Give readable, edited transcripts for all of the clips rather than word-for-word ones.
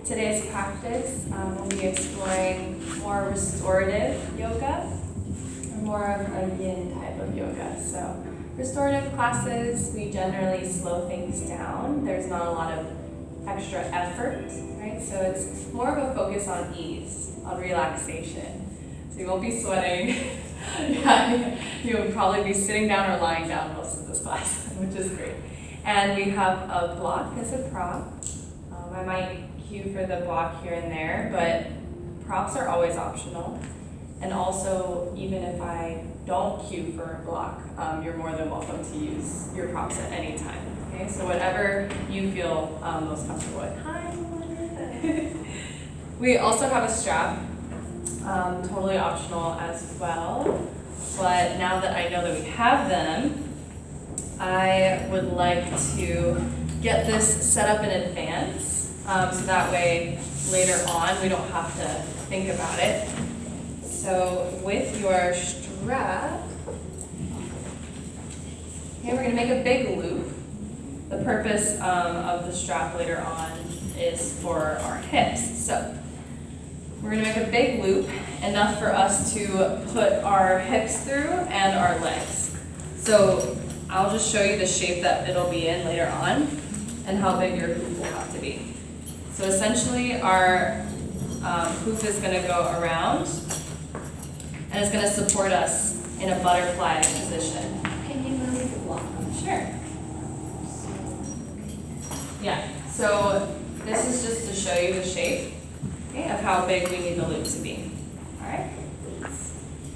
today's practice, we'll be exploring more restorative yoga, or more of a yin type of yoga. So restorative classes, we generally slow things down. There's not a lot of extra effort, right? So it's more of a focus on ease, on relaxation. So you won't be sweating. Yeah, you'll probably be sitting down or lying down most of this class, which is great. And we have a block as a prop. I might cue for the block here and there, but props are always optional. And also, even if I don't cue for a block, you're more than welcome to use your props at any time. Okay, so whatever you feel most comfortable with. Hi, we also have a strap, totally optional as well. But now that I know that we have them, I would like to get this set up in advance, so that way later on we don't have to think about it. So with your strap, okay, we're going to make a big loop. The purpose of the strap later on is for our hips. So we're going to make a big loop, enough for us to put our hips through and our legs. So I'll just show you the shape that it'll be in later on and how big your hoop will have to be. So essentially our hoop is going to go around and it's going to support us in a butterfly position. Can you move the block? Sure. Yeah, so this is just to show you the shape, okay, of how big we need the loop to be. All right?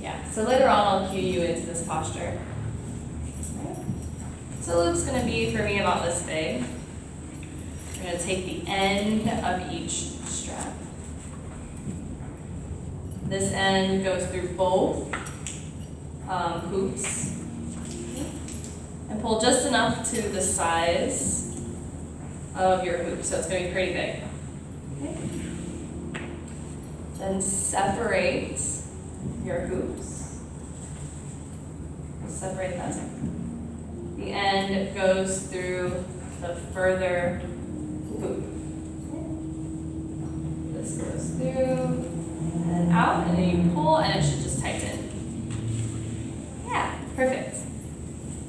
Yeah, so later on I'll cue you into this posture. All right. So the loop's going to be, for me, about this big. We're going to take the end of each strap. This end goes through both hoops. And pull just enough to the size of your hoop, so it's going to be pretty big. Okay. Then separate your hoops. Separate them. The end goes through the further hoop. This goes through and then out, and then you pull, and it should just tighten. Yeah, perfect.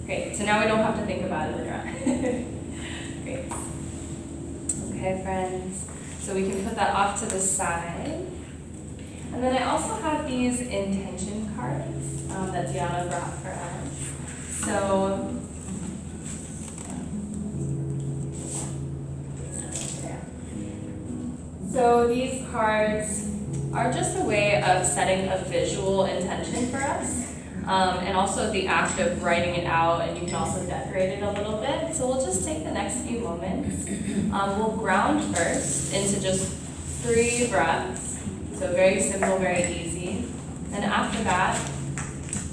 Great. So now we don't have to think about it later on. Great. Okay, friends. So we can put that off to the side. And then I also have these intention cards that Deanna brought for us. So these cards are just a way of setting a visual intention for us. And also the act of writing it out, and you can also decorate it a little bit. So we'll just take the next few moments. We'll ground first into just 3 breaths. So very simple, very easy. And after that,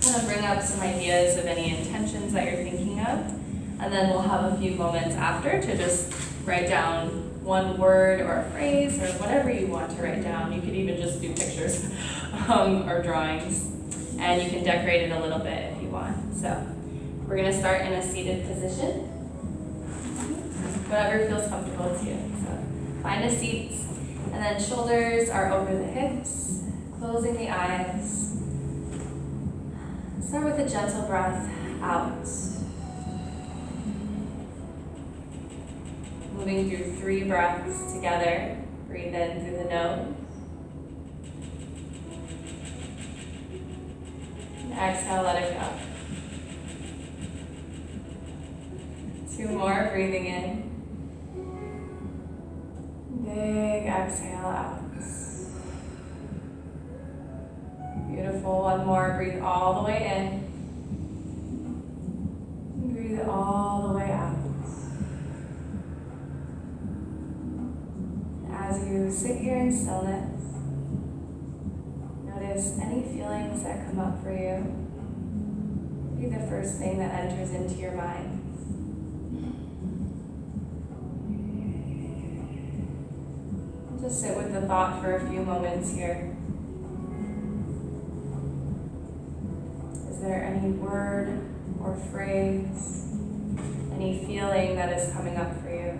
kind of bring up some ideas of any intentions that you're thinking of. And then we'll have a few moments after to just write down one word or a phrase or whatever you want to write down. You could even just do pictures or drawings. And you can decorate it a little bit if you want. So we're going to start in a seated position. Whatever feels comfortable to you. So find a seat. And then shoulders are over the hips. Closing the eyes. Start with a gentle breath out. Moving through 3 breaths together. Breathe in through the nose. Exhale, let it go. 2 more, breathing in. Big exhale out. Beautiful. 1 more, breathe all the way in. Breathe all the way out. As you sit here in stillness, notice any feelings that come up for you. Be the first thing that enters into your mind. Just sit with the thought for a few moments here. Is there any word or phrase, any feeling that is coming up for you?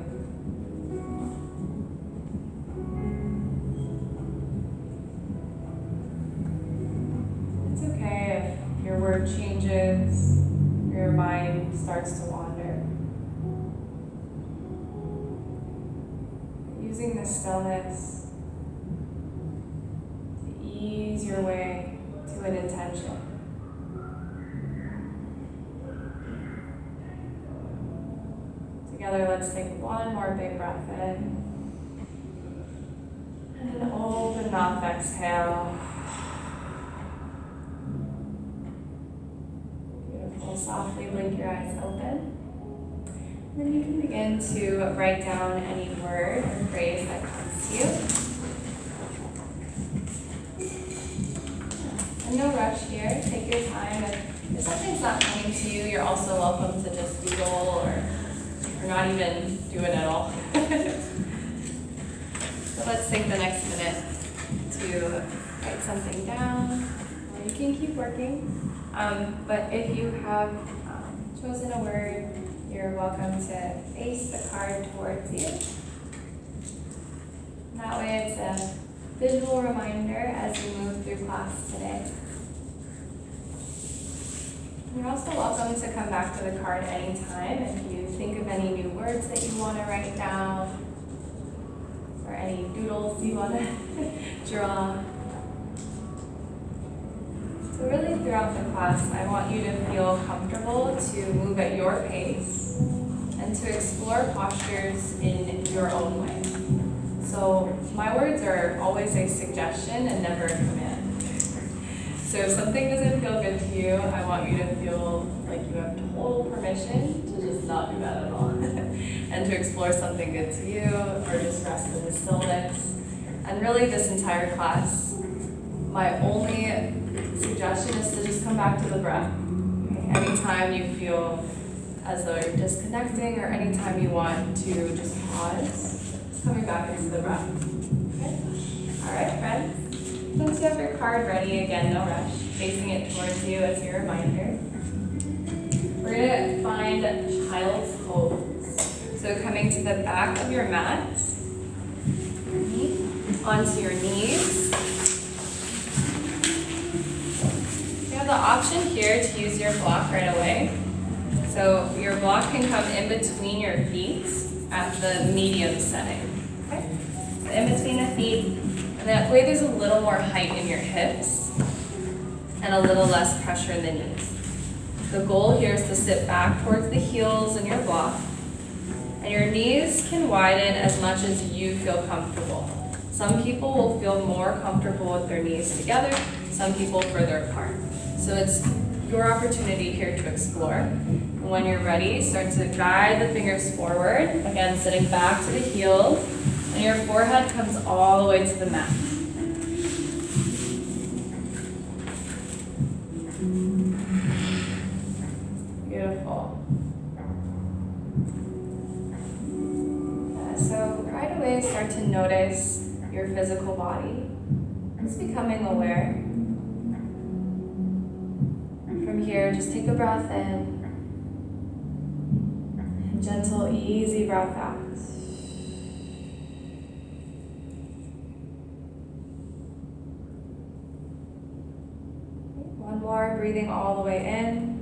word changes, your mind starts to wander. Using the stillness to ease your way to an intention. Together, let's take one more big breath in. And an open mouth exhale. Beautiful. Softly blink your eyes open. And then you can begin to write down any word or phrase that comes to you. And no rush here. Take your time. If something's not coming to you, you're also welcome to just doodle or not even do it at all. So let's take the next minute to write something down, or you can keep working. But if you have chosen a word, you're welcome to face the card towards you. And that way it's a visual reminder as you move through class today. You're also welcome to come back to the card anytime if you think of any new words that you want to write down, or any doodles you want to draw. So really throughout the class, I want you to feel comfortable to move at your pace and to explore postures in your own way. So my words are always a suggestion and never a command. So if something doesn't feel good to you, I want you to feel like you have total permission to just not do that at all. And to explore something good to you, or just rest in the stillness. And really this entire class, my only suggestion is to just come back to the breath. Okay? Anytime you feel as though you're disconnecting, or anytime you want to just pause, just coming back into the breath. Okay? All right, friends. Once you have your card ready, again, no rush, facing it towards you as your reminder. We're going to find child's pose. So coming to the back of your mat, onto your knees. You have the option here to use your block right away. So your block can come in between your feet at the medium setting. Okay? So in between the feet. And that way there's a little more height in your hips and a little less pressure in the knees. The goal here is to sit back towards the heels in your block, and your knees can widen as much as you feel comfortable. Some people will feel more comfortable with their knees together, some people further apart. So it's your opportunity here to explore. And when you're ready, start to guide the fingers forward, again sitting back to the heels, and your forehead comes all the way to the mat. Beautiful. So right away start to notice your physical body. Just becoming aware. From here, just take a breath in. And gentle, easy breath out. One more, breathing all the way in.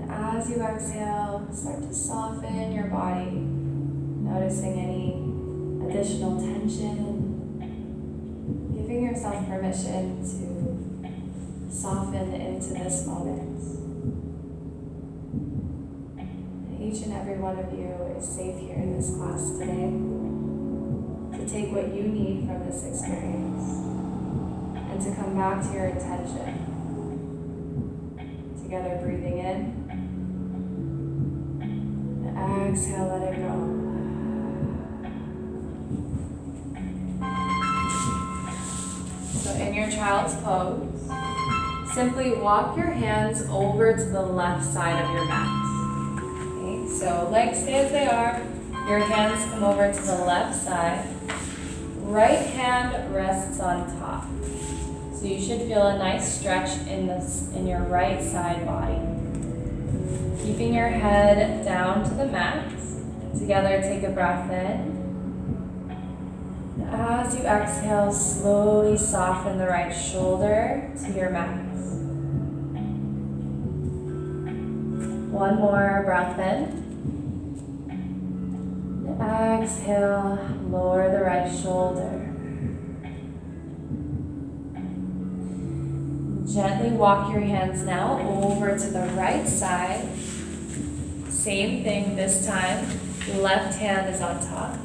And as you exhale, start to soften your body, noticing any additional tension, giving yourself permission to soften into this moment. And each and every one of you is safe here in this class today to take what you need from this experience. And to come back to your intention. Together, breathing in. And exhale, let it go. So in your child's pose, simply walk your hands over to the left side of your mat. Okay, so legs stay as they are. Your hands come over to the left side. Right hand rests on top. So you should feel a nice stretch in your right side body. Keeping your head down to the mat. Together, take a breath in. As you exhale, slowly soften the right shoulder to your mat. One more breath in. Exhale, lower the right shoulder. Gently walk your hands now over to the right side. Same thing this time. Left hand is on top.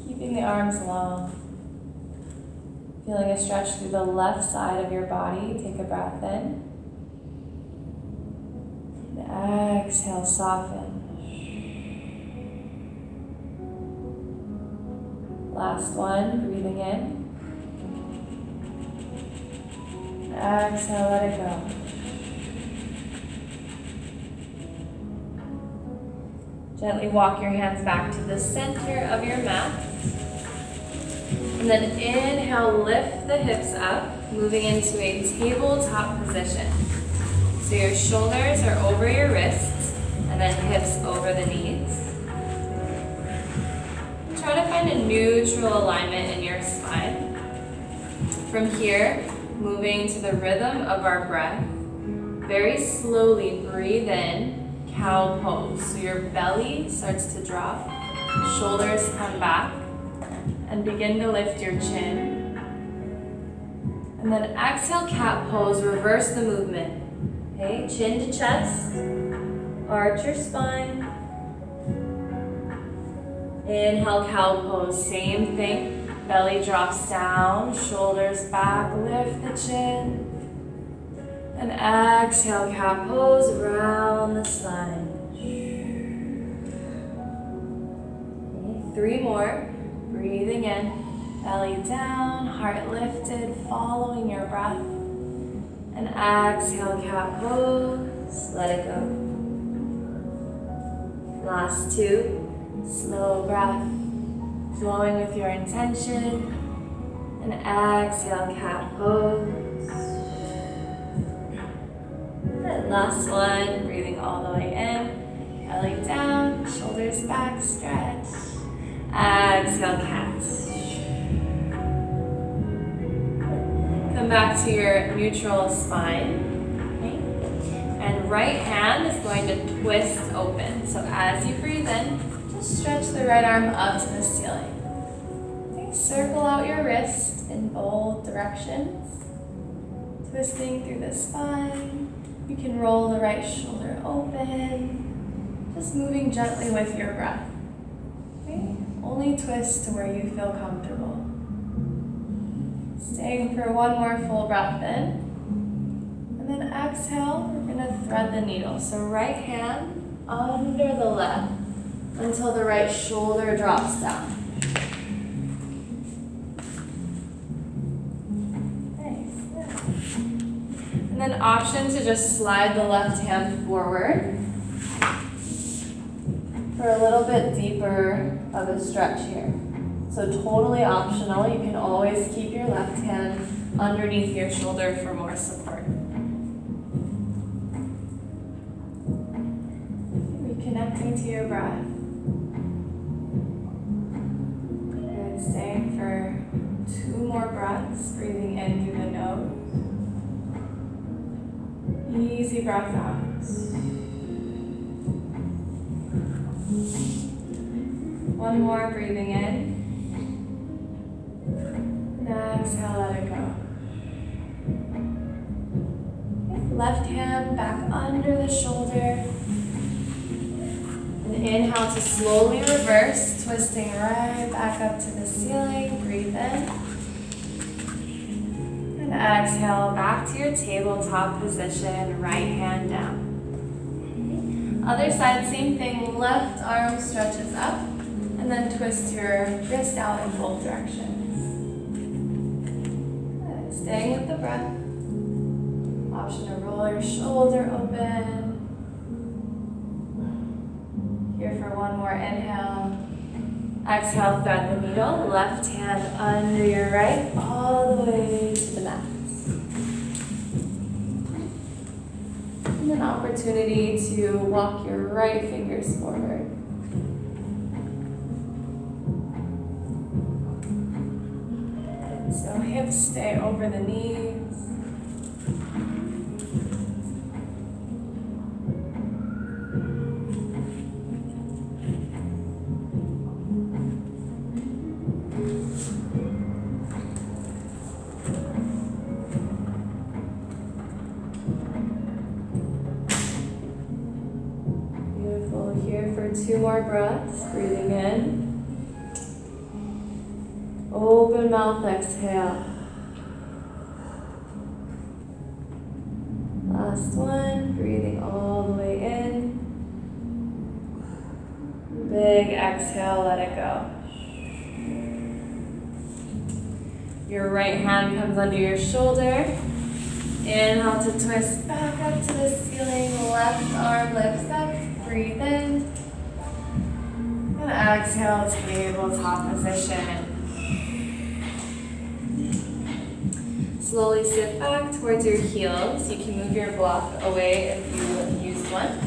Keeping the arms long. Feeling a stretch through the left side of your body. Take a breath in. And exhale, soften. Last one, breathing in. Exhale, let it go. Gently walk your hands back to the center of your mat. And then inhale, lift the hips up, moving into a tabletop position. So your shoulders are over your wrists, and then hips over the knees. Try to find a neutral alignment in your spine. From here, moving to the rhythm of our breath, very slowly breathe in, cow pose. So your belly starts to drop, shoulders come back, and begin to lift your chin. And then exhale, cat pose, reverse the movement. Okay, chin to chest, arch your spine. Inhale, cow pose, same thing. Belly drops down, shoulders back, lift the chin. And exhale, cat pose, round the spine. Okay, 3 more. Breathing in, belly down, heart lifted, following your breath. And exhale, cat pose, let it go. Last 2, slow breath. Flowing with your intention, and exhale, cat pose. And last one, breathing all the way in, belly down, shoulders back, stretch. Exhale, cat. Come back to your neutral spine. Okay? And right hand is going to twist open. So as you breathe in, stretch the right arm up to the ceiling. Okay, circle out your wrist in both directions. Twisting through the spine. You can roll the right shoulder open. Just moving gently with your breath. Okay, only twist to where you feel comfortable. Staying for one more full breath in. And then exhale, we're going to thread the needle. So right hand under the left, until the right shoulder drops down. Nice, yeah. And then option to just slide the left hand forward for a little bit deeper of a stretch here. So totally optional. You can always keep your left hand underneath your shoulder for more support. Reconnecting to your breath. Staying for 2 more breaths, breathing in through the nose. Easy breath out. One more, breathing in. And exhale, let it go. Okay, left hand back under the shoulder. And inhale to slowly reverse, twisting right back up to the ceiling. Breathe in. And exhale back to your tabletop position, right hand down. Other side, same thing. Left arm stretches up. And then twist your wrist out in both directions. Good. Staying with the breath. Option to roll your shoulder open. Here for one more inhale. Exhale, thread the needle. Left hand under your right, all the way to the mat. And an opportunity to walk your right fingers forward. hips stay over the knees. Beautiful. Here for 2 more breaths. Breathing in. Open mouth, exhale. Last one, breathing all the way in. Big exhale, let it go. Your right hand comes under your shoulder. Inhale to twist back up to the ceiling. Left arm lifts up. Breathe in. And exhale, tabletop position. Slowly sit back towards your heels. You can move your block away if you used one.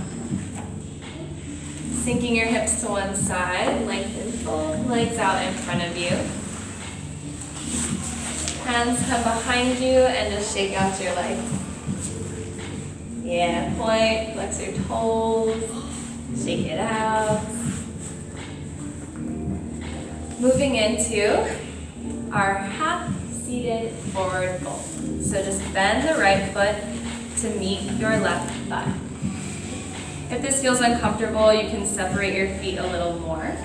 Sinking your hips to one side, lengthen both legs out in front of you. Hands come behind you and just shake out your legs. Yeah, point, flex your toes, shake it out. Moving into our half seated forward fold. So just bend the right foot to meet your left thigh. If this feels uncomfortable, you can separate your feet a little more.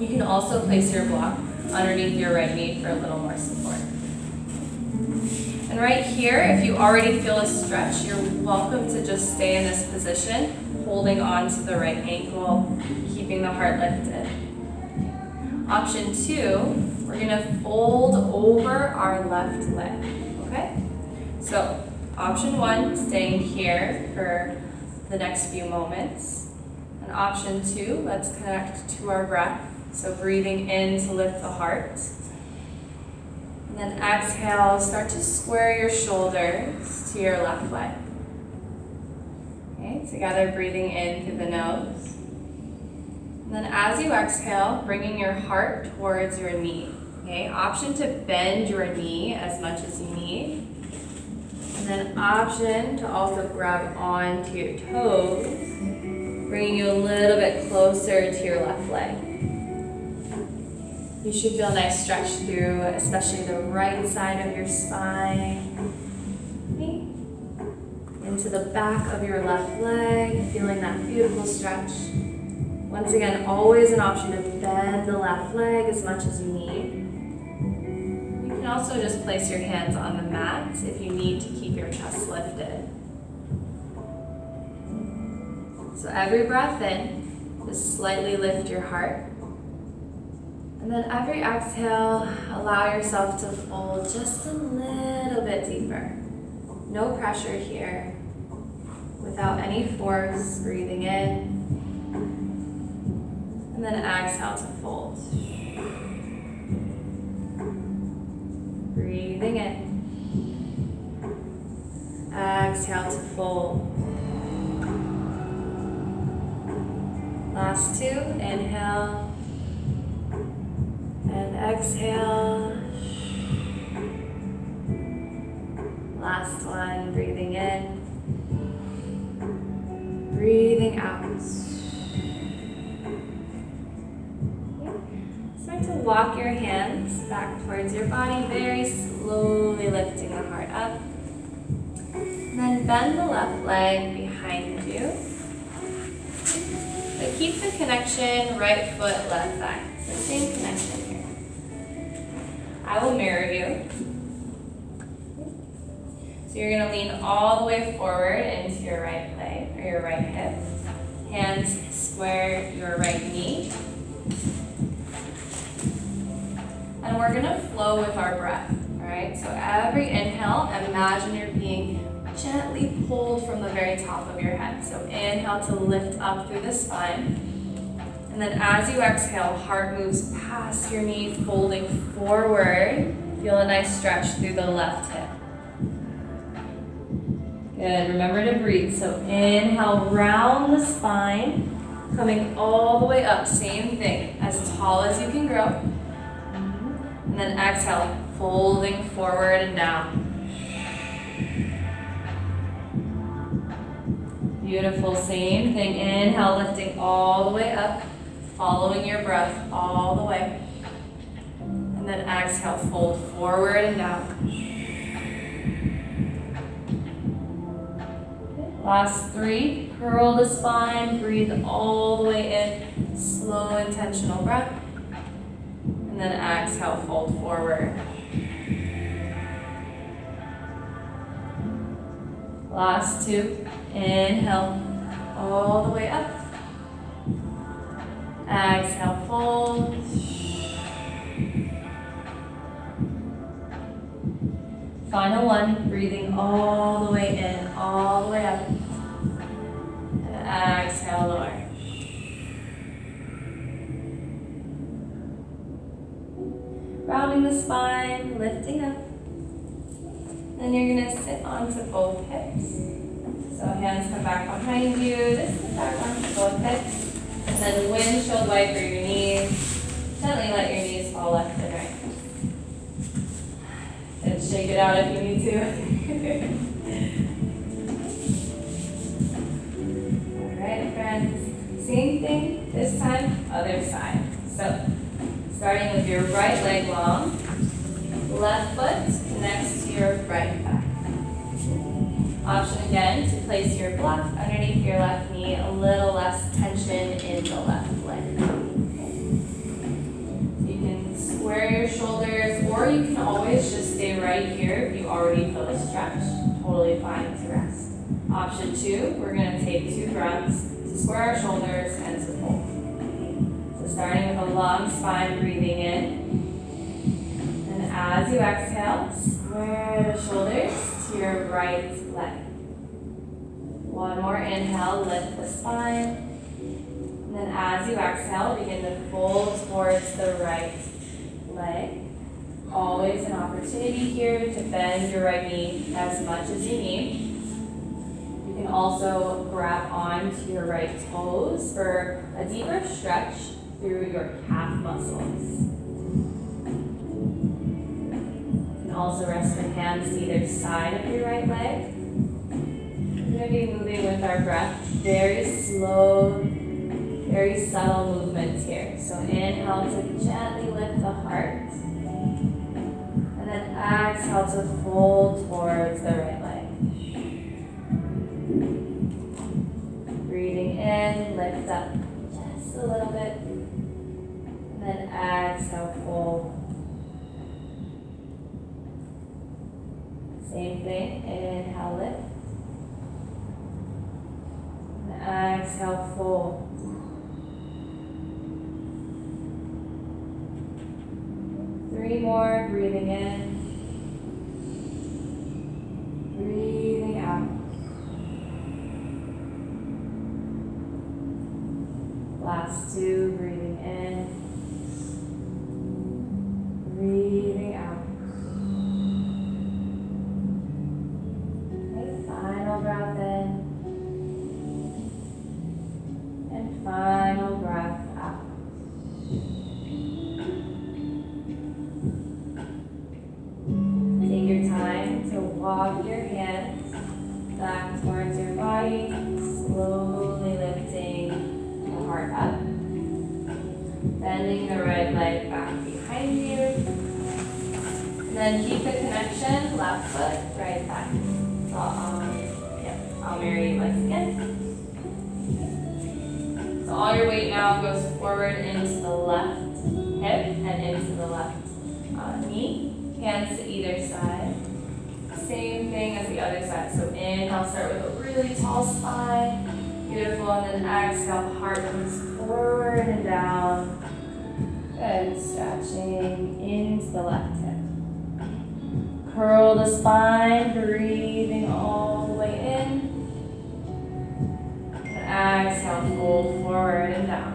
You can also place your block underneath your right knee for a little more support. And right here, if you already feel a stretch, you're welcome to just stay in this position, holding on to the right ankle, keeping the heart lifted. Option 2, we're gonna fold over our left leg, okay? So, option 1, staying here for the next few moments. And option 2, let's connect to our breath. So breathing in to lift the heart. And then exhale, start to square your shoulders to your left leg. Okay, together breathing in through the nose. And then as you exhale, bringing your heart towards your knee. Okay, option to bend your knee as much as you need. And then option to also grab onto your toes, bringing you a little bit closer to your left leg. You should feel a nice stretch through, especially the right side of your spine. Okay. Into the back of your left leg, feeling that beautiful stretch. Once again, always an option to bend the left leg as much as you need. You can also just place your hands on the mat if you need to keep your chest lifted. So every breath in, just slightly lift your heart. And then every exhale, allow yourself to fold just a little bit deeper. No pressure here. Without any force, breathing in. And then exhale to fold. Breathing in. Exhale to fold. Last 2, inhale. And exhale. Last one, breathing in. Breathing out. Start to walk your hands back towards your body, very slowly lifting the heart up. And then bend the left leg behind you. But keep the connection, right foot, left thigh. So same connection here. I will mirror you. So you're going to lean all the way forward into your right leg or your right hip. Hands square your right knee. And we're going to flow with our breath. All right. So every inhale, imagine you're being gently pulled from the very top of your head. So inhale to lift up through the spine. And then as you exhale, heart moves past your knee, folding forward. Feel a nice stretch through the left hip. Good, remember to breathe. So inhale, round the spine, coming all the way up. Same thing, as tall as you can grow. And then exhale, folding forward and down. Beautiful, same thing. Inhale, lifting all the way up, following your breath all the way. And then exhale, fold forward and down. Last 3, curl the spine, breathe all the way in, slow intentional breath. And then exhale, fold forward. Last 2, inhale, all the way up. Exhale, fold. Final 1, breathing all the way in, all the way up. And exhale, lower. Rounding the spine, lifting up. Then you're going to sit onto both hips. So hands come back behind you. Just sit back onto both hips. And then windshield wiper your knees. Gently let your knees fall left and right. And shake it out if you need to. Alright, friends. Same thing, this time, other side. So, starting with your right leg long, left foot connects to your right thigh. Option again to place your block underneath your left knee, a little less tension in the left leg. You can square your shoulders, or you can always just stay right here if you already feel a stretch. Totally fine to rest. Option 2, we're going to take 2 breaths to square our shoulders and to fold. So starting with a long spine, breathing in. And as you exhale, square the shoulders to your right leg. One more inhale, lift the spine. And then as you exhale, begin to fold towards the right leg. Always an opportunity here to bend your right knee as much as you need. You can also grab onto your right toes for a deeper stretch through your calf muscles. You can also rest your hands to either side of your right leg. We're going to be moving with our breath, very slow, very subtle movements here. So inhale to gently lift the heart. And then exhale to fold towards the right leg. Breathing in, lift up just a little bit. And then exhale, fold. Same thing, inhale, lift. Exhale, fold. Three more, breathing in. Breathing out. Last 2, breathing in. Breathing out. Okay, final breath in. Final breath out. Take your time to walk your hands back towards your body, slowly lifting the heart up. Bending the right leg back behind you. And then keep the connection, left foot, right thigh. So I'll mirror you once again. So all your weight now goes forward into the left hip and into the left knee. Hands to either side. Same thing as the other side. So inhale, start with a really tall spine. Beautiful. And then exhale, heart comes forward and down. Good. Stretching into the left hip. Curl the spine, breathing all the way in. Exhale, fold forward and down.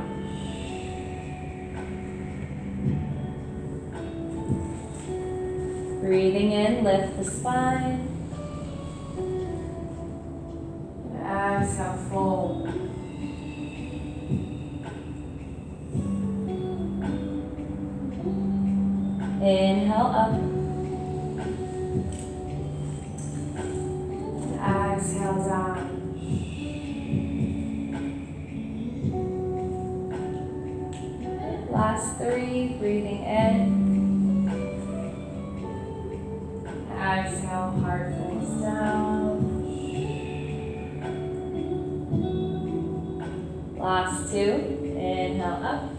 Breathing in, lift the spine. Exhale, fold. Inhale up. exhale, heart face down. Last two. Inhale up.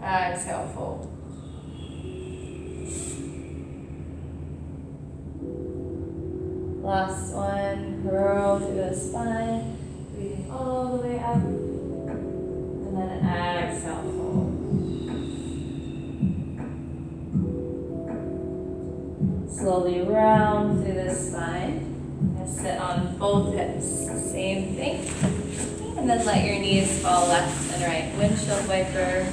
Exhale, fold. Last one, curl through the spine, breathing all the way up, and then exhale, fold. Slowly round through the spine, and sit on both hips, same thing, and then let your knees fall left and right, windshield wiper.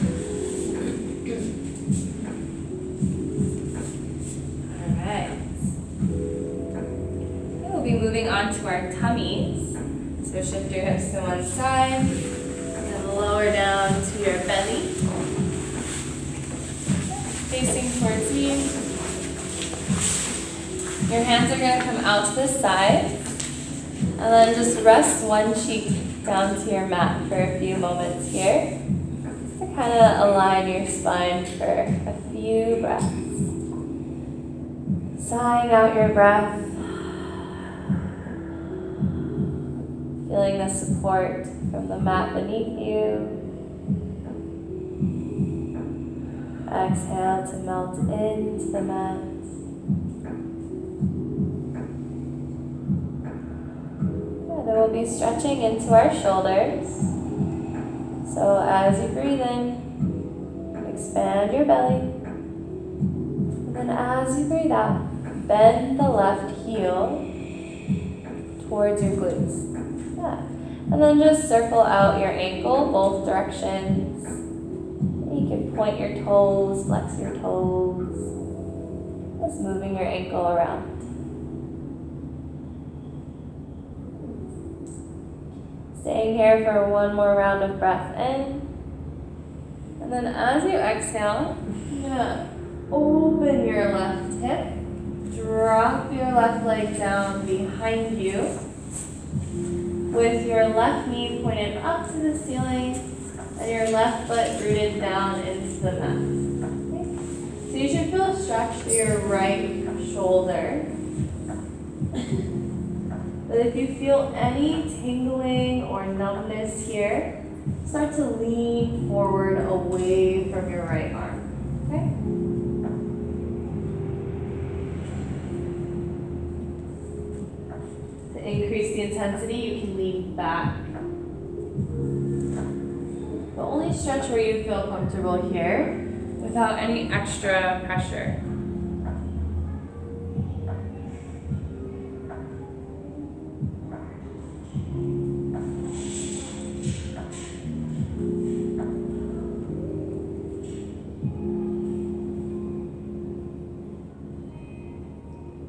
Be moving on to our tummies. So shift your hips to one side and lower down to your belly. Facing towards you. Your hands are going to come out to the side. And then just rest one cheek down to your mat for a few moments here. Just to kind of align your spine for a few breaths. Sighing out your breath. Feeling the support from the mat beneath you. Exhale to melt into the mat. And then we'll be stretching into our shoulders. So as you breathe in, expand your belly. And then as you breathe out, bend the left heel towards your glutes. And then just circle out your ankle both directions. You can point your toes, flex your toes. Just moving your ankle around. Staying here for one more round of breath in. And then as you exhale, you're gonna open your left hip. Drop your left leg down behind you. With your left knee pointed up to the ceiling and your left foot rooted down into the mat. Okay. So you should feel a stretch through your right shoulder. But if you feel any tingling or numbness here, start to lean forward away from your right arm. Okay? Increase the intensity, you can lean back. But only stretch where you feel comfortable here without any extra pressure.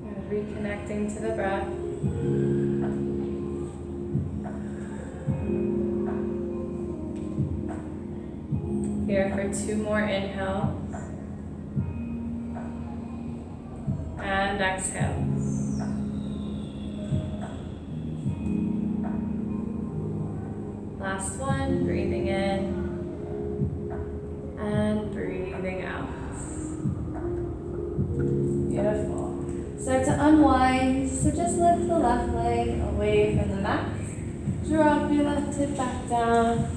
And reconnecting to the breath. Here for two more inhales and exhales. Last one, breathing in and breathing out. Beautiful. Start to unwind, so just lift the left leg away from the mat. Drop your left hip back down.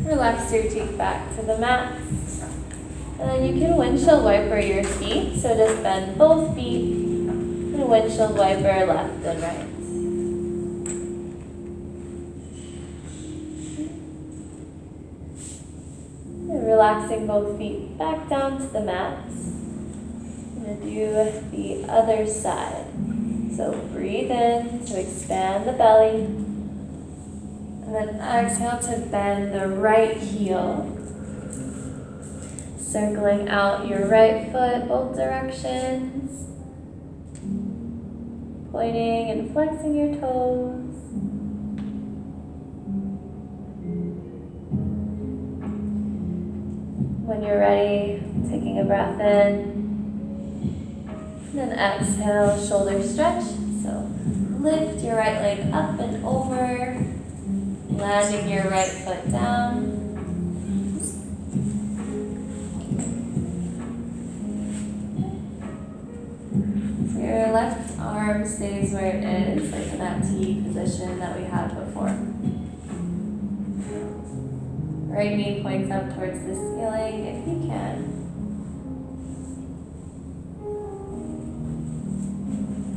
Relax your cheek back to the mat. And then you can windshield wiper your feet. So just bend both feet and windshield wiper left and right. And relaxing both feet back down to the mat. I'm going to do the other side. So breathe in to expand the belly. And then exhale to bend the right heel. Circling out your right foot both directions. Pointing and flexing your toes. When you're ready, taking a breath in. And then exhale, shoulder stretch. So lift your right leg up and over. Landing your right foot down. So your left arm stays where it is, like in that T position that we had before. Right knee points up towards the ceiling if you can.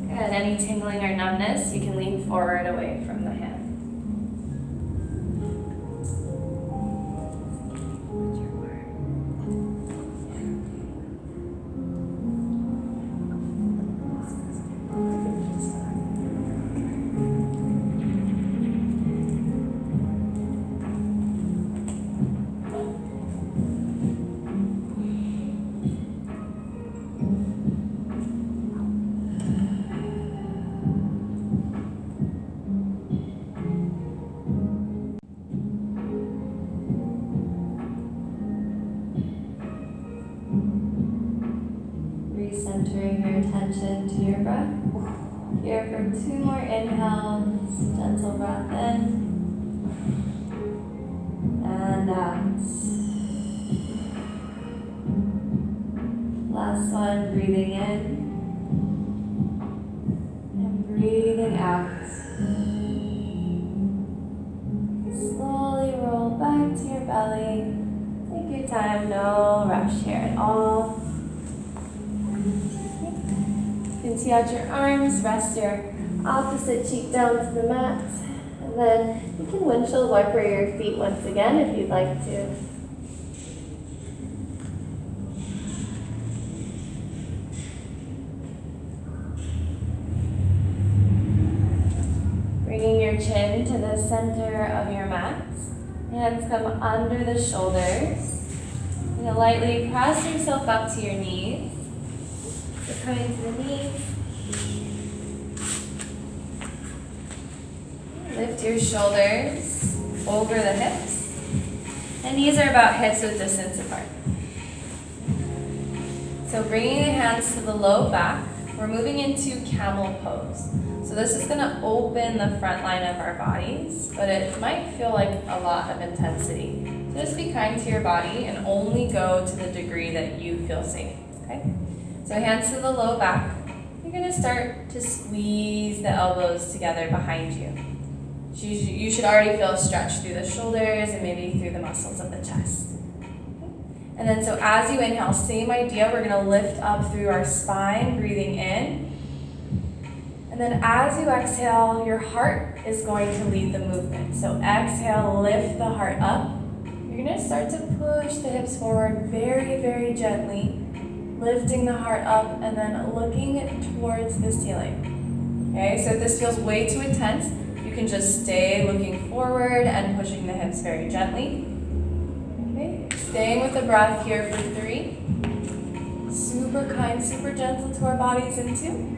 And any tingling or numbness, you can lean forward away from the hand. Recentering your attention to your breath. Here for 2 more inhales, gentle breath in and out. Last one, breathing in and breathing out. Slowly roll back to your belly. Take your time, no rush here at all. Empty out your arms, rest your opposite cheek down to the mat, and then you can windshield wiper your feet once again if you'd like to. Bringing your chin to the center of your mat, hands come under the shoulders. You're going to lightly press yourself up to your knees. So coming to the knees. Lift your shoulders over the hips. And knees are about hips width distance apart. So bringing the hands to the low back, we're moving into camel pose. So this is going to open the front line of our bodies, but it might feel like a lot of intensity. So just be kind to your body and only go to the degree that you feel safe, okay? So hands to the low back. You're going to start to squeeze the elbows together behind you. You should already feel a stretch through the shoulders and maybe through the muscles of the chest. And then so as you inhale, same idea, we're going to lift up through our spine, breathing in. And then as you exhale, your heart is going to lead the movement. So exhale, lift the heart up. You're going to start to push the hips forward very, very gently, lifting the heart up and then looking towards the ceiling. Okay, so if this feels way too intense, you can just stay looking forward and pushing the hips very gently. Okay, staying with the breath here for 3. Super kind, super gentle to our bodies in 2.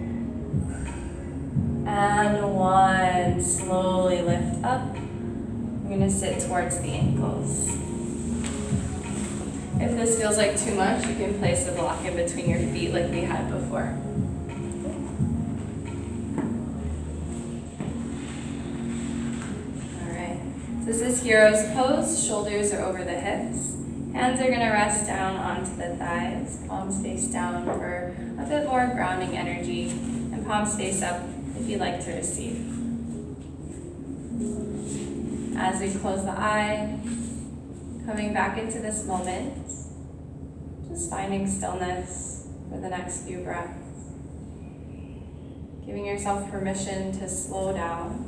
And 1, slowly lift up. We're going to sit towards the ankles. If this feels like too much, you can place a block in between your feet like we had before. All right, so this is hero's pose. Shoulders are over the hips. Hands are going to rest down onto the thighs. Palms face down for a bit more grounding energy. And palms face up if you'd like to receive. As we close the eye, coming back into this moment, just finding stillness for the next few breaths. Giving yourself permission to slow down.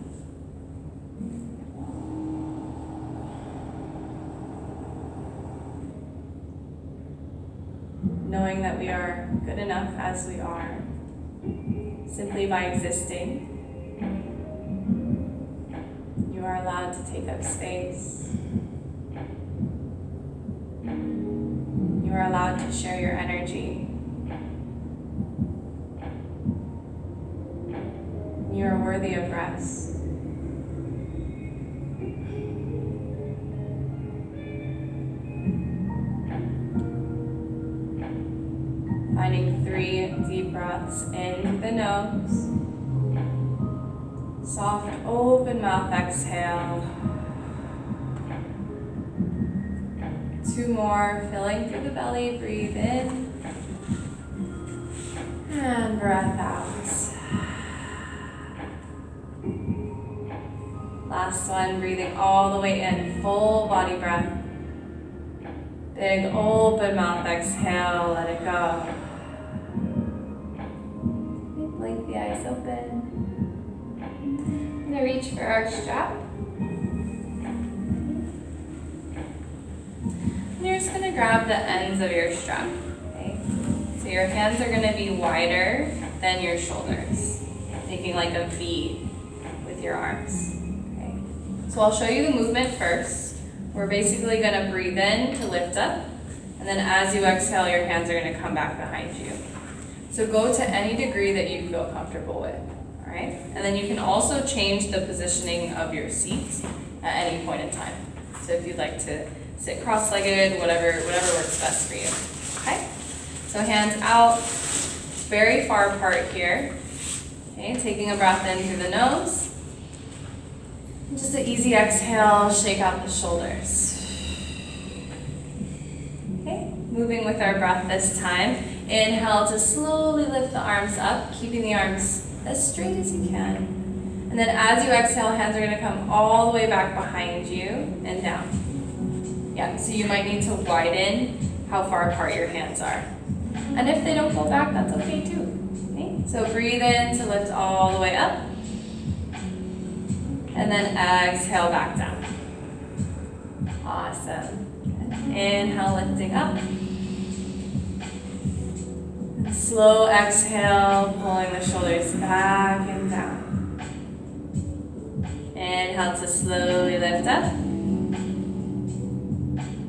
Knowing that we are good enough as we are, simply by existing. You are allowed to take up space. You are allowed to share your energy. You are worthy of rest. Finding 3 deep breaths in the nose. Soft, open mouth exhale. 2 more, filling through the belly, breathe in. And breath out. Last one, breathing all the way in, full body breath. Big open mouth exhale, let it go. Blink the eyes open. I'm going to reach for our strap. And you're just going to grab the ends of your strap. Okay? So your hands are going to be wider than your shoulders, making like a V with your arms. Okay? So I'll show you the movement first. We're basically going to breathe in to lift up, and then as you exhale, your hands are going to come back behind you. So go to any degree that you feel comfortable with, all right? And then you can also change the positioning of your seat at any point in time. So if you'd like to sit cross-legged, whatever works best for you, okay? So hands out, very far apart here. Okay, taking a breath in through the nose. Just an easy exhale, shake out the shoulders. Okay, moving with our breath this time. Inhale to slowly lift the arms up, keeping the arms as straight as you can. And then as you exhale, hands are going to come all the way back behind you and down. Yeah, so you might need to widen how far apart your hands are. And if they don't go back, that's okay too. Okay? So breathe in to lift all the way up. And then exhale back down. Awesome. Inhale, lifting up. And slow exhale, pulling the shoulders back and down. Inhale to slowly lift up.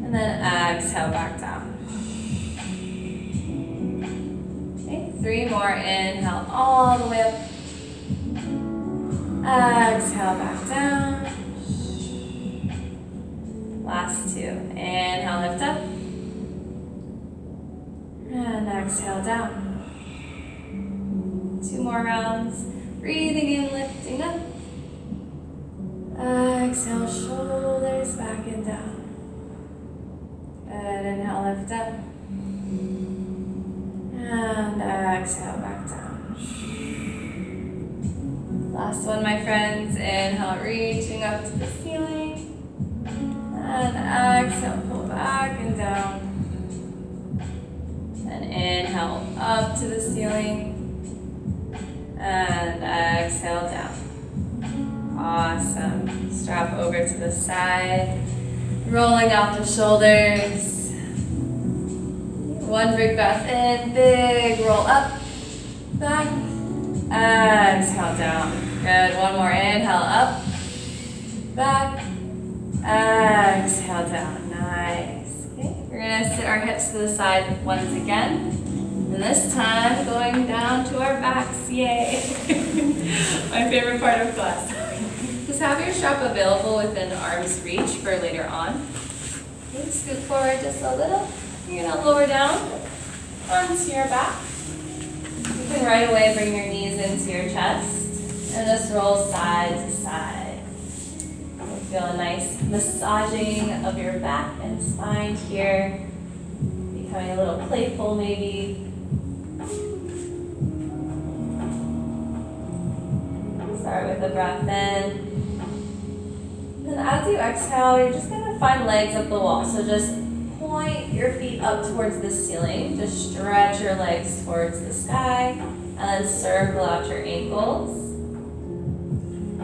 And then exhale back down. Okay, 3 more. Inhale all the way up. Exhale back down. Last 2. Inhale, lift up. And exhale down. 2 more rounds. Breathing in, lifting up. Exhale, shoulders back and down. Good. Inhale, lift up. And exhale back down. Last one, my friends. Inhale, reaching up to the ceiling. And exhale, pull back and down. And inhale, up to the ceiling. And exhale, down. Awesome. Strap over to the side. Rolling out the shoulders. 1 big breath in, big roll up, back. Exhale down. Good. 1 more. Inhale up, back. Exhale down. Nice. Okay. We're going to sit our hips to the side once again. And this time going down to our backs. Yay. My favorite part of class. Just have your strap available within arm's reach for later on. Okay. Scoot forward just a little. You're going to lower down onto your back. You can right away bring your knees into your chest and just roll side to side. You'll feel a nice massaging of your back and spine here, becoming a little playful maybe. Start with a breath in. And as you exhale, you're just going to find legs up the wall. So just point your feet up towards the ceiling. Just stretch your legs towards the sky and then circle out your ankles.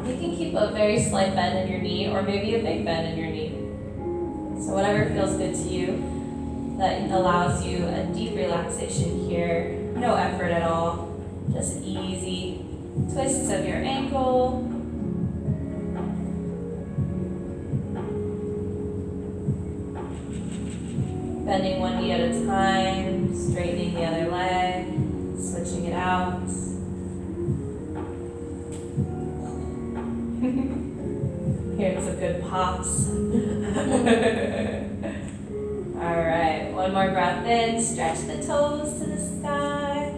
You can keep a very slight bend in your knee or maybe a big bend in your knee. So whatever feels good to you, that allows you a deep relaxation here. No effort at all. Just easy twists of your ankle. Bending one knee at a time, straightening the other leg, switching it out. Here's some good pops. All right, 1 more breath in, stretch the toes to the sky.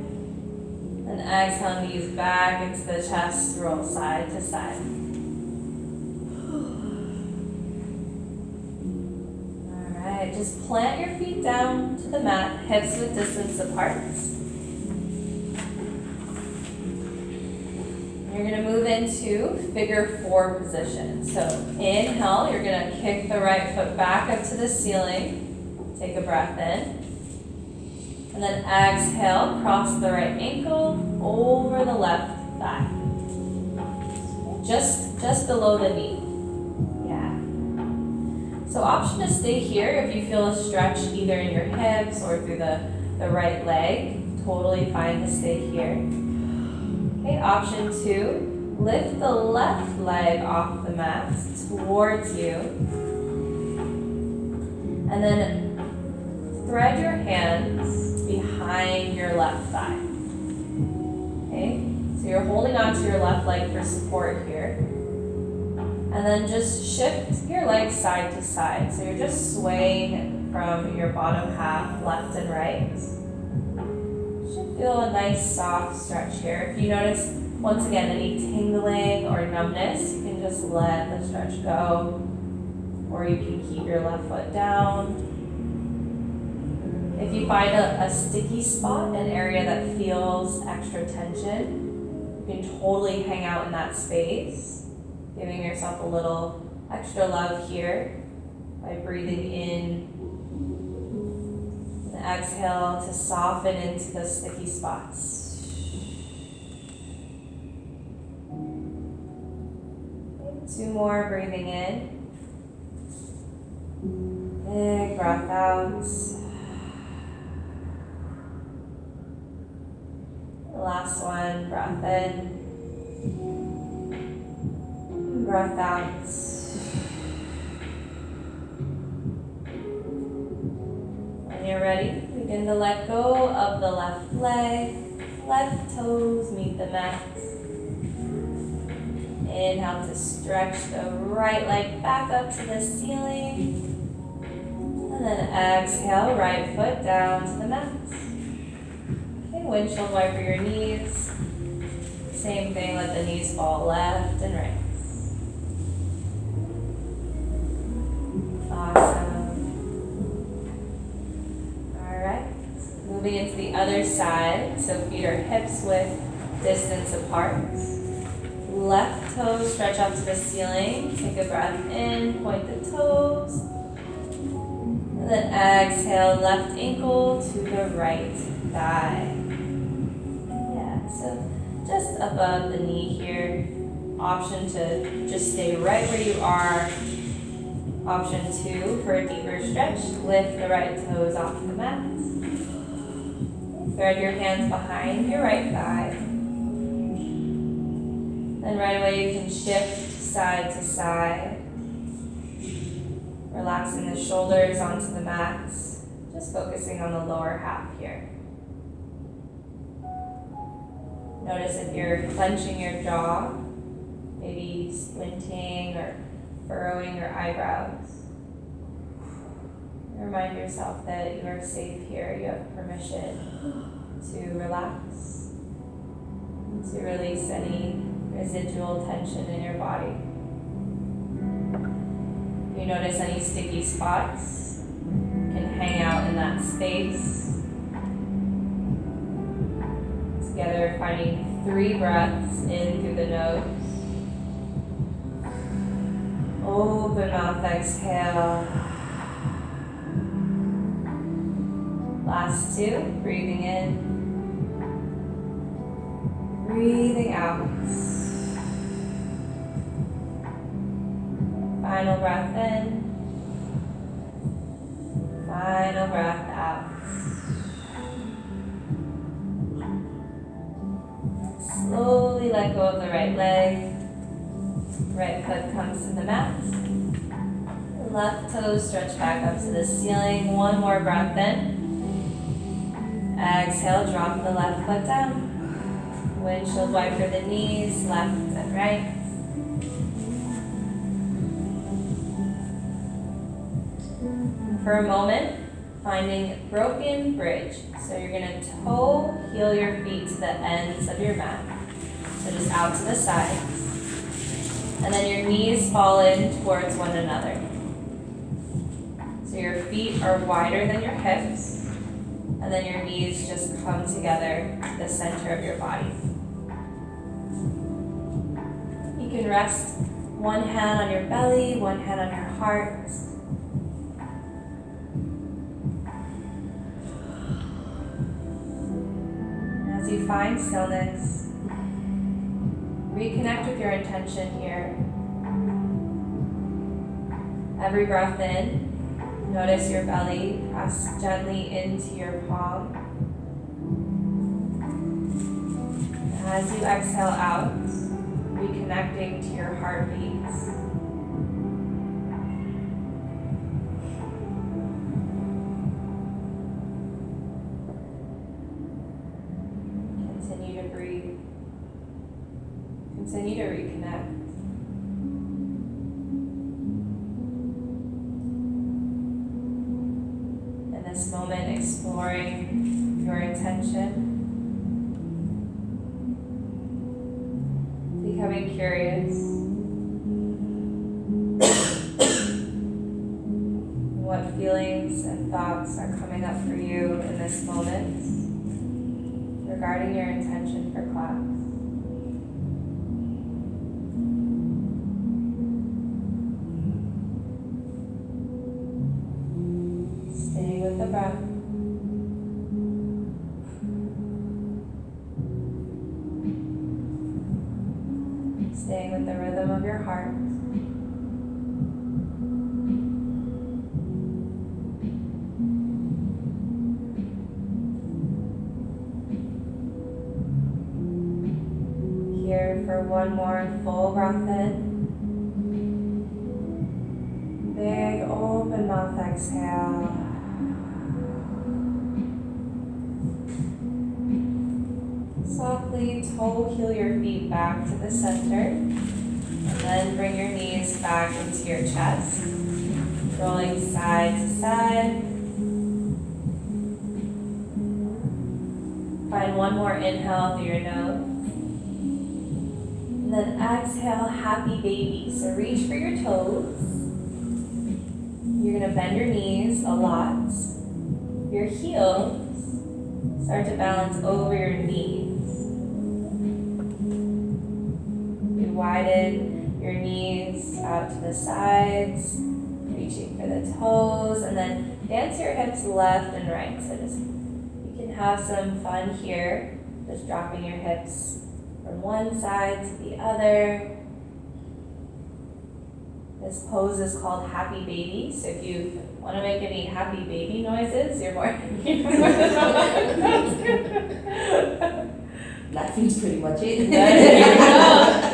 And exhale, knees back into the chest, roll side to side. Just plant your feet down to the mat, hips width distance apart. you're gonna move into figure 4 position. So inhale, you're gonna kick the right foot back up to the ceiling. Take a breath in. And then exhale, cross the right ankle over the left thigh. Just below the knee. Yeah. So option to stay here if you feel a stretch either in your hips or through the right leg. Totally fine to stay here. Okay, option 2, lift the left leg off the mat towards you. And then thread your hands behind your left thigh. Okay, so you're holding onto your left leg for support here. And then just shift your legs side to side. So you're just swaying from your bottom half left and right. Feel a nice soft stretch here. If you notice, once again, any tingling or numbness, you can just let the stretch go, or you can keep your left foot down. If you find a sticky spot, an area that feels extra tension, you can totally hang out in that space, giving yourself a little extra love here by breathing in. Exhale to soften into the sticky spots. Okay, 2 more, breathing in. Big breath out. Last one, breath in. Breath out. When you're ready, begin to let go of the left leg. Left toes meet the mat. Inhale to stretch the right leg back up to the ceiling. And then exhale, right foot down to the mat. Okay, windshield wiper your knees. Same thing, let the knees fall left and right. Awesome. Moving into the other side, so feet are hips width distance apart. Left toes stretch up to the ceiling. Take a breath in, point the toes. And then exhale, left ankle to the right thigh. Yeah, so just above the knee here. Option to just stay right where you are. Option 2 for a deeper stretch, lift the right toes off the mat. Thread your hands behind your right thigh. Then right away you can shift side to side. Relaxing the shoulders onto the mat. Just focusing on the lower half here. Notice if you're clenching your jaw, maybe squinting or furrowing your eyebrows. Remind yourself that you are safe here. You have permission to relax, to release any residual tension in your body. If you notice any sticky spots, you can hang out in that space. Together, finding 3 breaths in through the nose. Open mouth, exhale. Last 2, breathing in, breathing out. Final breath in, final breath out. Slowly let go of the right leg. Right foot comes to the mat. Left toes stretch back up to the ceiling. 1 more breath in. Exhale, drop the left foot down. Windshield wiper the knees, left and right. For a moment, finding broken bridge. So you're going to toe heel your feet to the ends of your mat. So just out to the sides. And then your knees fall in towards one another. So your feet are wider than your hips. And then your knees just come together to the center of your body. You can rest one hand on your belly, one hand on your heart. And as you find stillness, reconnect with your intention here. Every breath in, notice your belly press gently into your palm. As you exhale out, reconnecting to your heartbeats. Continue to breathe. Continue to reconnect. In this moment, exploring your intention. Becoming curious. What feelings and thoughts are coming up for you in this moment regarding your intention for class. Staying with the breath. Staying with the rhythm of your heart. Here for one more full breath in. Big open mouth exhale. Softly toe heel your feet back to the center, and then bring your knees back into your chest, rolling side to side. Find one more inhale through your nose, and then exhale, happy baby. So reach for your toes. You're going to bend your knees a lot. Your heels start to balance over your knees. Widen your knees out to the sides, reaching for the toes, and then dance your hips left and right. So you can have some fun here, just dropping your hips from one side to the other. This pose is called Happy Baby, so if you want to make any happy baby noises, you're more than welcome. Laughing's pretty much it. There you go.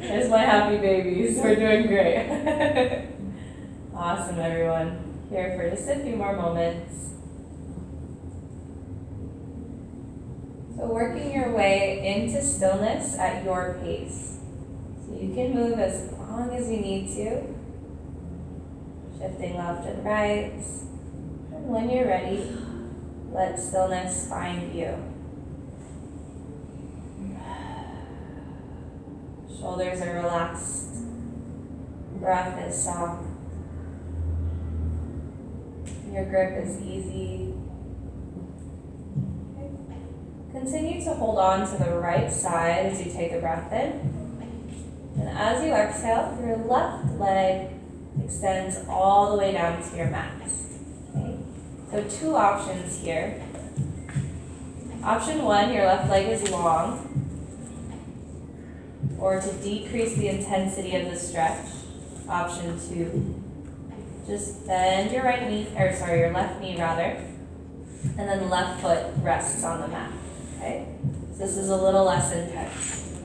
There's my happy babies. We're doing great. Awesome, everyone. Here for just a few more moments. So working your way into stillness at your pace. So you can move as long as you need to. Shifting left and right. And when you're ready, let stillness find you. Shoulders are relaxed. Breath is soft. Your grip is easy. Okay. Continue to hold on to the right side as you take a breath in. And as you exhale, your left leg extends all the way down to your mat. Okay. So two options here. Option one, your left leg is long. Or to decrease the intensity of the stretch, option two, just bend your your left knee rather, and then the left foot rests on the mat, okay? So this is a little less intense.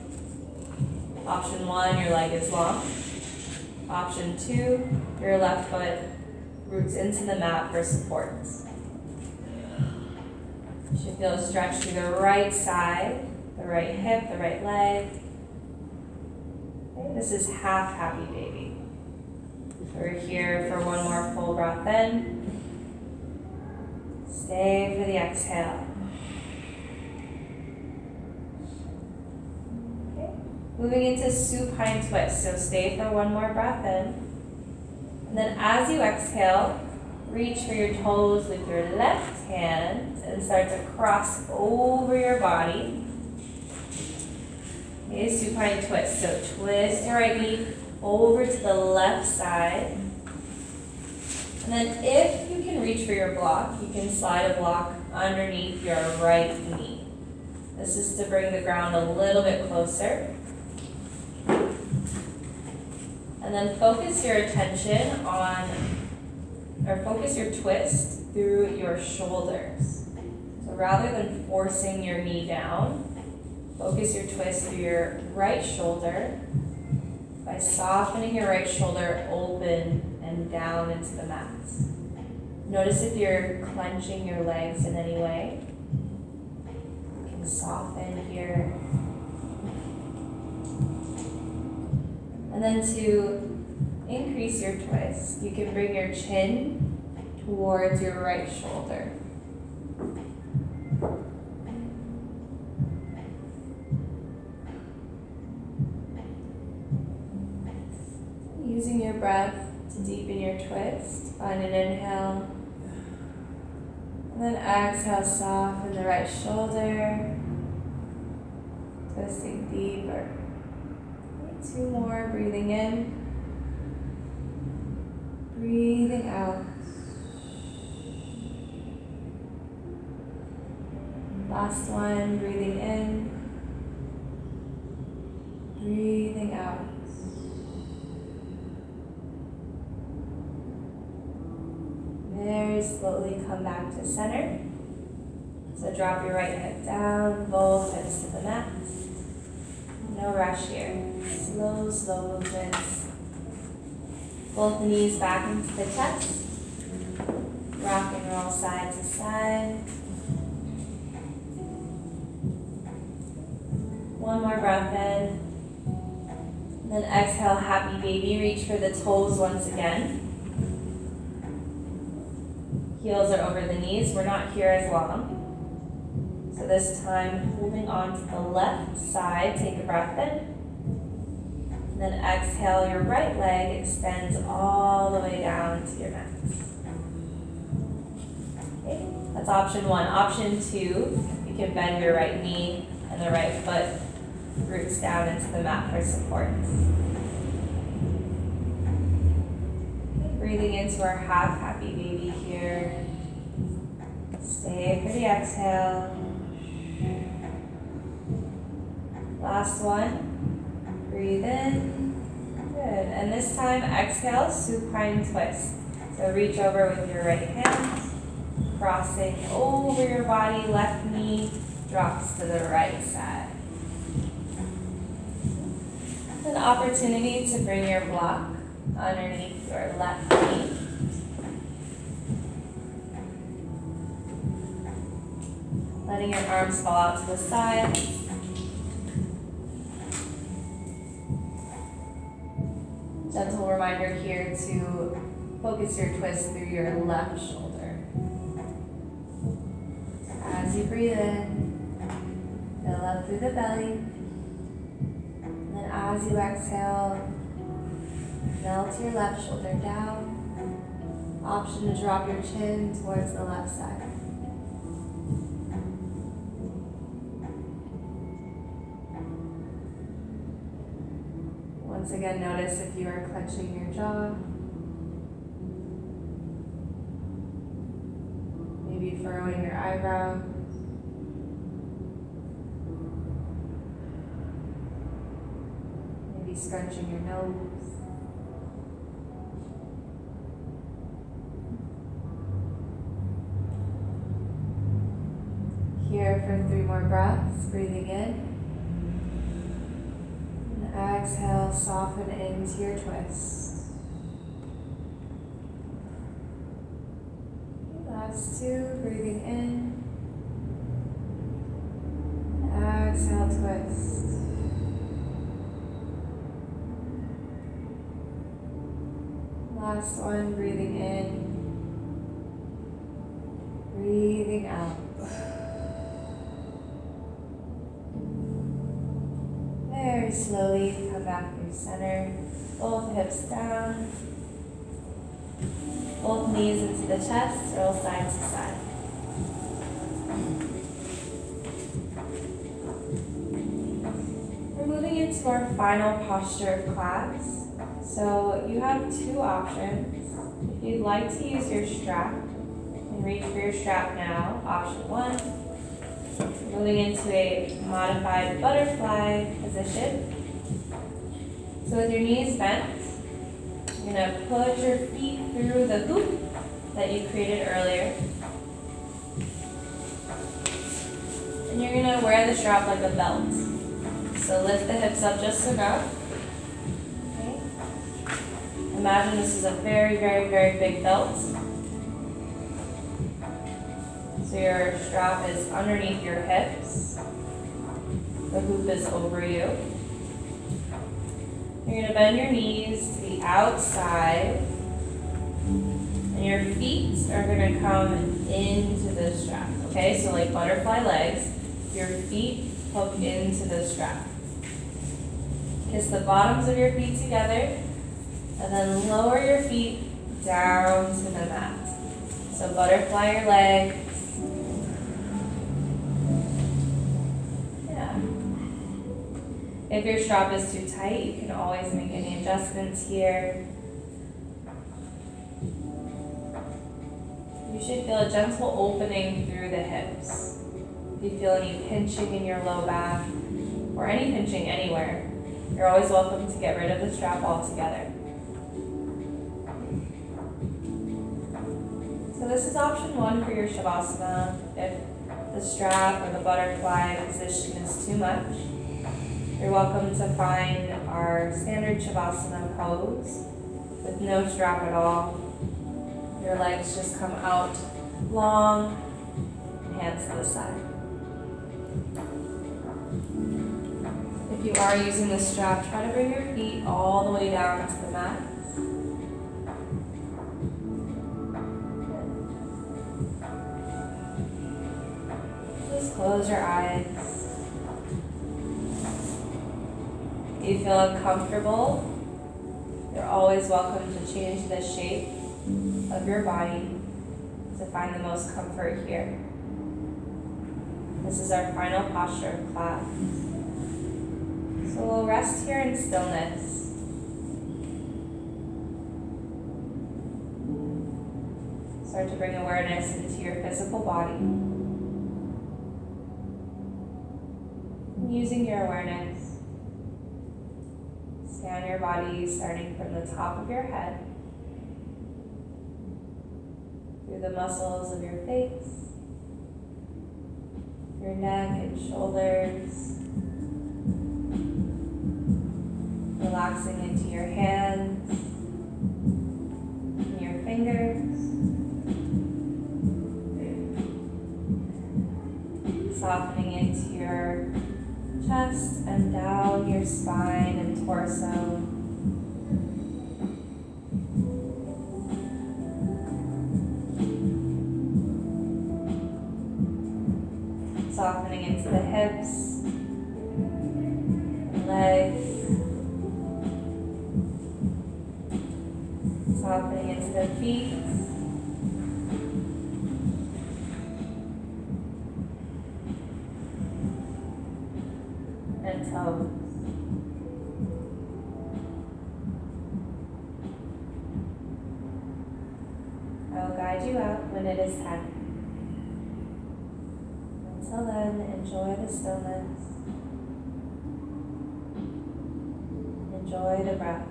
Option one, your leg is long. Option two, your left foot roots into the mat for support. You should feel a stretch through the right side, the right hip, the right leg. This is half happy baby. So we're here for one more full breath in. Stay for the exhale. Okay. Moving into supine twist. So stay for one more breath in. And then as you exhale, reach for your toes with your left hand and start to cross over your body. Okay, supine twist. So twist your right knee over to the left side. And then if you can reach for your block, you can slide a block underneath your right knee. This is to bring the ground a little bit closer. And then focus your attention on, or focus your twist through your shoulders. So rather than forcing your knee down, focus your twist through your right shoulder by softening your right shoulder open and down into the mat. Notice if you're clenching your legs in any way. You can soften here. And then to increase your twist, you can bring your chin towards your right shoulder. Using your breath to deepen your twist, find an inhale. And then exhale, soften the right shoulder, twisting deeper. 2 more, breathing in, breathing out. Last one, breathing in, breathing out. Very slowly come back to center. So drop your right hip down, both hips to the mat. No rush here. Slow, slow movements. Both knees back into the chest. Rock and roll side to side. One more breath in. And then exhale, happy baby. Reach for the toes once again. Heels are over the knees. We're not here as long. So this time, holding on to the left side, take a breath in. And then exhale, your right leg extends all the way down to your mat. Okay, that's option 1. Option 2, you can bend your right knee and the right foot roots down into the mat for support. Okay, breathing into our half happy baby here. Stay for the exhale. Last one. Breathe in. Good. And this time, exhale, supine twist. So reach over with your right hand, crossing over your body, left knee drops to the right side. An opportunity to bring your block underneath your left knee. Letting your arms fall out to the sides. Gentle reminder here to focus your twist through your left shoulder. As you breathe in, fill up through the belly. And then as you exhale, melt your left shoulder down. Option to drop your chin towards the left side. Once again, notice if you are clenching your jaw. Maybe furrowing your eyebrow. Maybe scrunching your nose. Here for 3 more breaths, breathing in. Exhale, soften into your twist. Last 2, breathing in. Exhale, twist. Last one, breathing in. Breathing out. Very slowly come back through center. Both hips down. Both knees into the chest. Roll side to side. We're moving into our final posture of class. So you have two options. If you'd like to use your strap, you can reach for your strap now, option one. Moving into a modified butterfly position. So with your knees bent, you're going to push your feet through the hoop that you created earlier. And you're going to wear the strap like a belt. So lift the hips up just enough. Okay. Imagine this is a very, very, very big belt. So your strap is underneath your hips. The hoop is over you. You're going to bend your knees to the outside. And your feet are going to come into the strap. Okay, so like butterfly legs, your feet hook into the strap. Kiss the bottoms of your feet together. And then lower your feet down to the mat. So butterfly your legs. If your strap is too tight, you can always make any adjustments here. You should feel a gentle opening through the hips. If you feel any pinching in your low back, or any pinching anywhere, you're always welcome to get rid of the strap altogether. So this is option one for your Shavasana. If the strap or the butterfly position is too much, you're welcome to find our standard Shavasana pose with no strap at all. Your legs just come out long, hands to the side. If you are using the strap, try to bring your feet all the way down to the mat. Just close your eyes. If you feel uncomfortable, you're always welcome to change the shape of your body to find the most comfort here. This is our final posture of class. So we'll rest here in stillness. Start to bring awareness into your physical body. Using your awareness, scan your body starting from the top of your head, through the muscles of your face, your neck and shoulders, relaxing into your hands and your fingers, softening into your chest and down your spine and torso. Softening into the hips, and legs, softening into the feet, and toes. I will guide you out when it is time. Until then, enjoy the stillness. Enjoy the breath.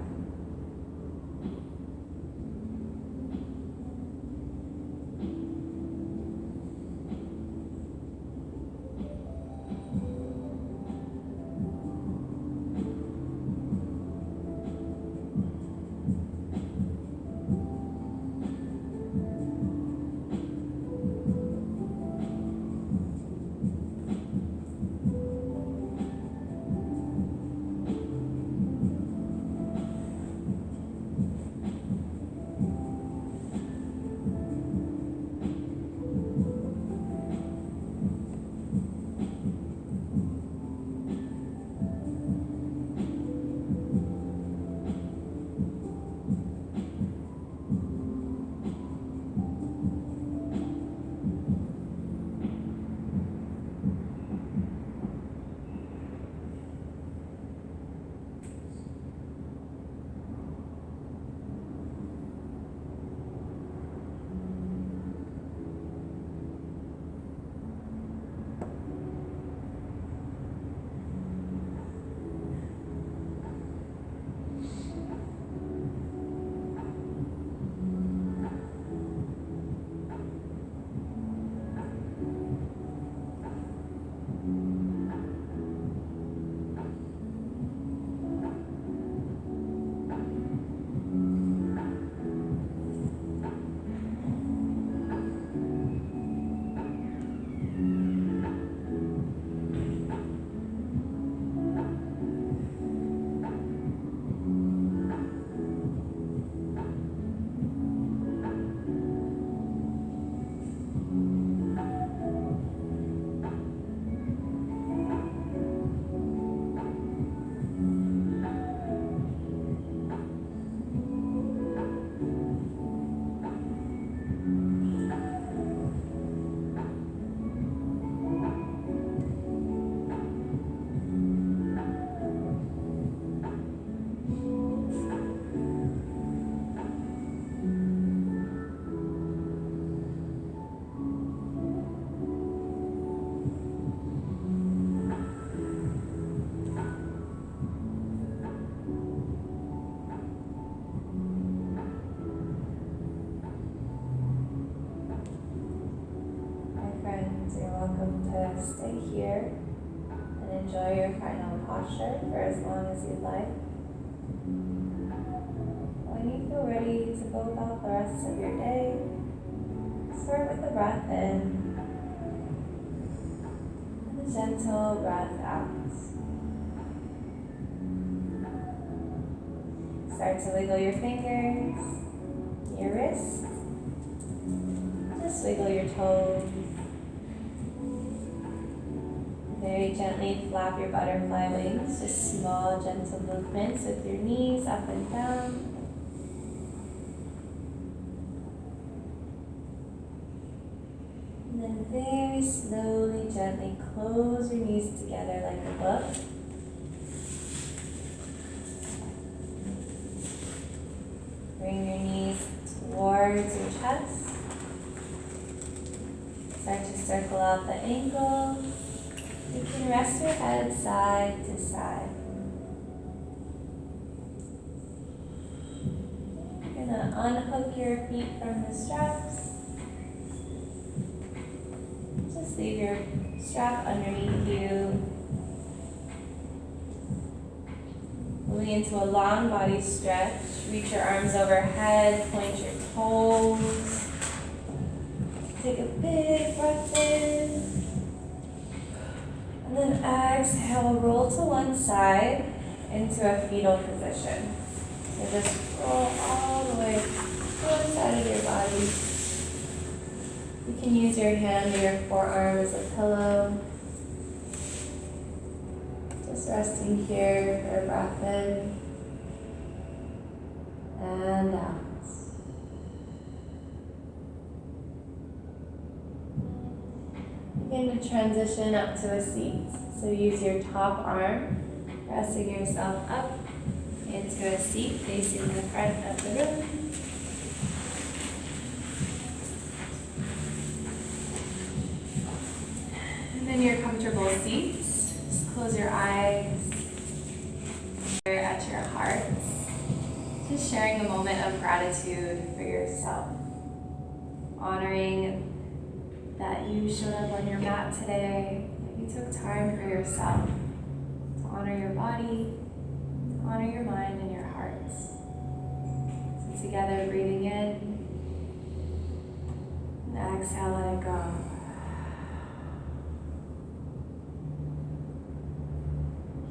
enjoy your final posture for as long as you'd like. When you feel ready to go about the rest of your day, start with the breath in and a gentle breath out. Start to wiggle your fingers, your wrists. Just wiggle your toes. Very gently flap your butterfly wings, just small, gentle movements with your knees up and down. And then very slowly, gently close your knees together like a book. Bring your knees towards your chest. Start to circle out the ankles. You can rest your head side to side. You're going to unhook your feet from the straps. Just leave your strap underneath you. Moving into a long body stretch. Reach your arms overhead, point your toes. Take a big breath in. And then exhale, roll to one side into a fetal position. So just roll all the way to one side of your body. You can use your hand or your forearm as a pillow. Just resting here for a breath in and out. Begin to transition up to a seat. So use your top arm, resting yourself up into a seat facing the front of the room. And in your comfortable seats, just close your eyes. At your heart, just sharing a moment of gratitude for yourself, honoring that you showed up on your mat today, that you took time for yourself to honor your body, to honor your mind and your hearts. So together, breathing in and exhale, let it go.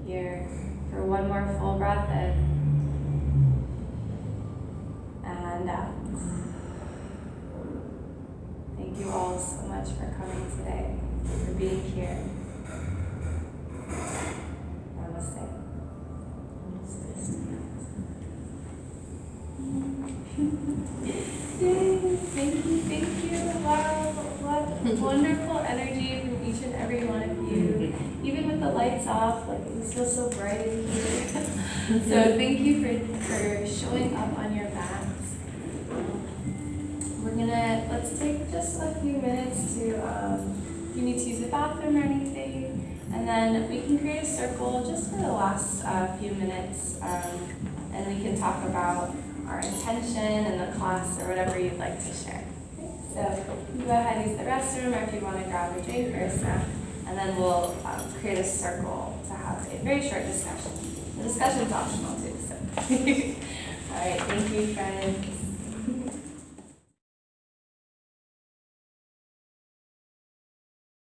Here for one more full breath in and out. Thank you all so much for coming today, for being here. Namaste. Thank you. Wow, what wonderful energy from each and every one of you. Even with the lights off, like it was still so bright in here. So thank you for showing up on your mats. Let's take just a few minutes to, if you need to use the bathroom or anything, and then we can create a circle just for the last few minutes, and we can talk about our intention and the class or whatever you'd like to share. So you can go ahead and use the restroom, or if you want to grab a drink or a snack, and then we'll create a circle to have a very short discussion. The discussion's optional too, so. All right, thank you, friends.